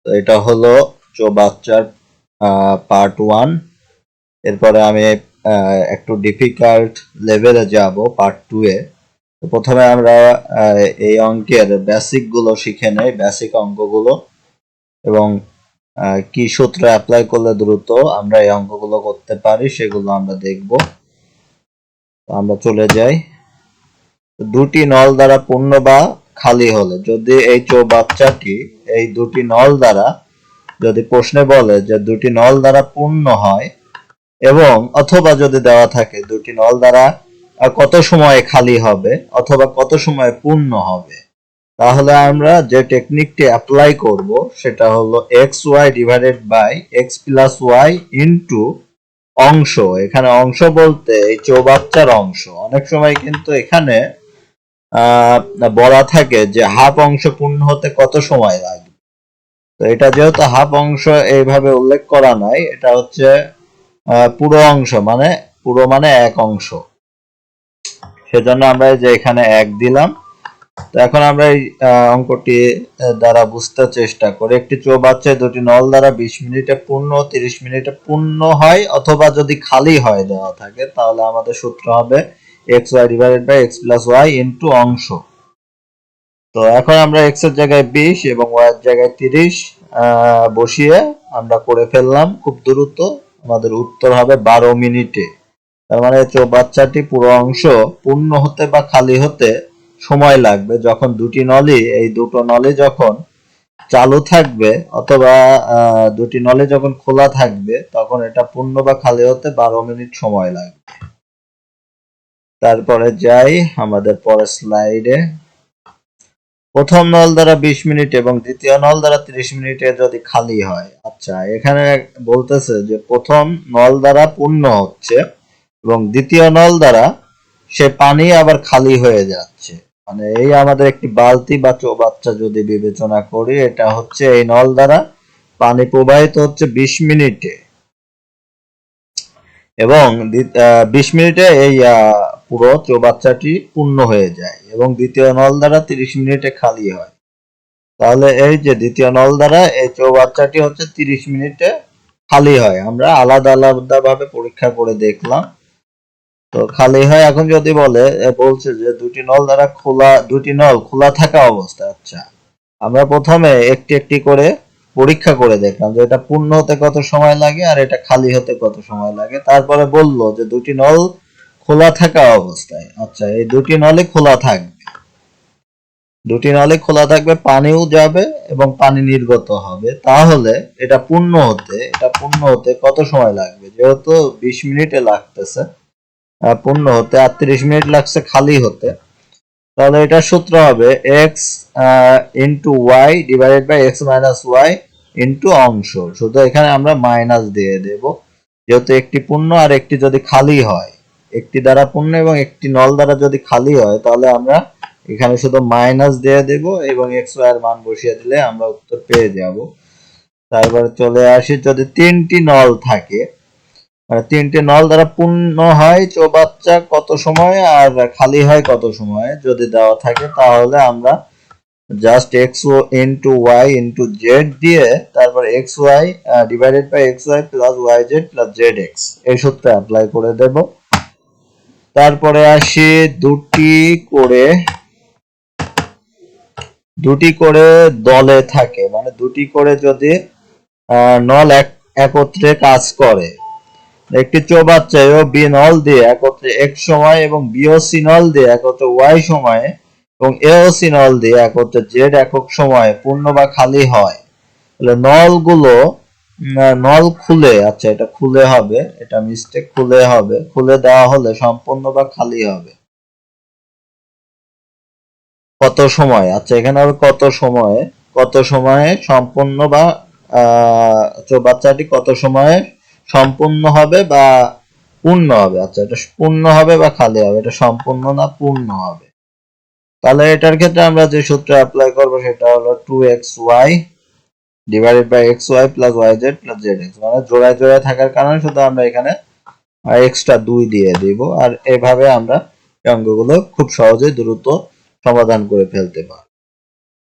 তো এটা হলো চৌবাচ্চার পার্ট 1। এরপরে আমি একটু ডিফিকাল্ট লেভেলে যাব পার্ট 2 এ। তো প্রথমে আমরা এই অঙ্কের বেসিক গুলো শিখে নেই, বেসিক অঙ্কগুলো, এবং কি সূত্র অ্যাপ্লাই করলে দ্রুত আমরা এই অঙ্কগুলো করতে পারি সেগুলো আমরা দেখব। আমরা চলে যাই। দুটি নল দ্বারা পূর্ণ বা খালি হলে, যদি এই চৌবাচ্চাটি এই দুটি নল দ্বারা, যদি প্রশ্নে বলে যে দুটি নল দ্বারা পূর্ণ হয় এবং অথবা যদি দেওয়া থাকে দুটি নল দ্বারা কত সময়ে খালি হবে অথবা কত সময়ে পূর্ণ হবে, তাহলে আমরা যে টেকনিকটি অ্যাপ্লাই করব সেটা হলো xy divided by x plus y into অংশ। এখানে অংশ বলতে এই চৌবাচ্চার অংশ। অনেক সময় কিন্তু এখানে বলা থাকে যে হাফ অংশ পূর্ণ হতে কত সময় লাগবে। তো এটা যেহেতু হাফ অংশ এইভাবে উল্লেখ করা নাই, এটা হচ্ছে পুরো অংশ, মানে পুরো মানে এক অংশ, সেজন্য আমরা যে এখানে এক দিলাম। তো এখন আমরা এই অঙ্কটি দ্বারা বুঝতে চেষ্টা করি। একটি চৌবাচ্চায় দুটি নল দ্বারা 20 মিনিটে পূর্ণ, 30 মিনিটে পূর্ণ হয়, অথবা যদি খালি হয় দেওয়া থাকে, তাহলে আমাদের সূত্র হবে xy divided by x plus y into অংশ। তো এখন আমরা x এর জায়গায় 20 এবং y এর জায়গায় 30 বসিয়ে আমরা করে ফেললাম খুব দ্রুত। আমাদের উত্তর হবে 12 মিনিটে। তার মানে চৌবাচ্চাটি পুরো অংশ পূর্ণ হতে বা খালি হতে সময় লাগবে যখন দুটি নলই, এই দুটো নলই যখন চালু থাকবে অথবা দুটি নলে যখন খোলা থাকবে, তখন এটা পূর্ণ বা খালি হতে 12 মিনিট সময় লাগবে। তারপরে যাই আমাদের পরের স্লাইডে। প্রথম নল দ্বারা 20 মিনিট এবং দ্বিতীয় নল দ্বারা 30 মিনিটে যদি খালি হয়। আচ্ছা, এখানে বলতেছে যে প্রথম নল দ্বারা পূর্ণ হচ্ছে এবং দ্বিতীয় নল দ্বারা সে পানি আবার খালি হয়ে যাচ্ছে। মানে এই আমাদের একটি বালতি বা চৌবাচ্চা যদি বিবেচনা করি, এটা হচ্ছে এই নল দ্বারা পানি প্রবাহিত হচ্ছে 20 মিনিটে এবং 20 মিনিটে এই পুরো চৌবাচ্চাটি পূর্ণ হয়ে যায় এবং দ্বিতীয় নল দ্বারা 30 মিনিটে খালি হয়। তাহলে এই যে দ্বিতীয় নল দ্বারা এই চৌবাচ্চাটি হচ্ছে 30 মিনিটে খালি হয়। আমরা আলাদা আলাদা ভাবে পরীক্ষা করে দেখলাম, তো খালি হয়। এখন যদি বলছে যে দুটি নল দ্বারা খোলা, দুটি নল খোলা থাকা অবস্থায়। আচ্ছা, আমরা প্রথমে একটি একটি করে পরীক্ষা করে দেখলাম যে এটা পূর্ণ হতে কত সময় লাগে আর এটা খালি হতে কত সময় লাগে। তারপরে বলল যে দুটি নল খোলা থাকা অবস্থায়। আচ্ছা, এই দুটি নলই খোলা থাকবে, দুটি নলই খোলা থাকবে, পানিও যাবে এবং পানি নির্গত হবে। তাহলে এটা পূর্ণ হতে কত সময় লাগবে? যেহেতু 20 মিনিটে লাগতেছে পূর্ণ হতে, আর 30 মিনিট লাগছে খালি হতে, তাহলে এটার সূত্র হবে x into y divided by x minus y into অংশ। শুধু এখানে আমরা মাইনাস দিয়ে দেব, যেহেতু একটি পূর্ণ আর একটি যদি খালি হয়, একটি দ্বারা পূর্ণ এবং একটি নল দ্বারা যদি খালি হয়, তাহলে আমরা এখানে শুধু মাইনাস দিয়ে দেব এবং এক্স ওয়াই এর মান বসিয়ে দিলে আমরা উত্তর পেয়ে যাব। তারপরে চলে আসি, যদি তিনটি নল থাকে, মানে তিনটি নল দ্বারা পূর্ণ হয় চৌবাচ্চা কত সময় আর খালি হয় কত সময় যদি দেওয়া থাকে, তাহলে আমরা just x into y into z দিয়ে তারপর x y divided by x y plus y z plus z x এই সূত্র অ্যাপ্লাই করে দেব। তারপরে আসি, দুটি করে দলে থাকে, মানে দুটি করে যদি নল একত্রে কাজ করে। একটি চৌবাচ্চা ও বি নল দিয়ে একত্রে x সময় এবং বি ও সি নল দিয়ে একত্রে y সময়ে এবং এ ও সি নল দিয়ে একত্রে z একক সময়ে পূর্ণ বা খালি হয়। তাহলে নল খুলে, আচ্ছা এটা খুলে হবে, এটা মিস্টেক, খুলে হবে, খুলে দেওয়া হলে সম্পূর্ণ বা খালি হবে কত সময়? আচ্ছা, এখানে হবে কত সময়ে সম্পূর্ণ বা চৌবাচ্চাটি কত সময়ে সম্পূর্ণ হবে বা পূর্ণ হবে। আচ্ছা, এটা পূর্ণ হবে বা খালি হবে, এটা সম্পূর্ণ না পূর্ণ হবে। তাহলে এটার ক্ষেত্রে আমরা যে সূত্র অ্যাপ্লাই করব সেটা হলো 2xy divided by xy plus yz plus zx, মানে জোড়ায় জোড়ায় থাকার কারণে শুধু আমরা এখানে এক্সট্রা 2 দিয়ে দিব। আর এভাবে আমরা অঙ্কগুলো খুব সহজে দ্রুত সমাধান করে ফেলতে পারি।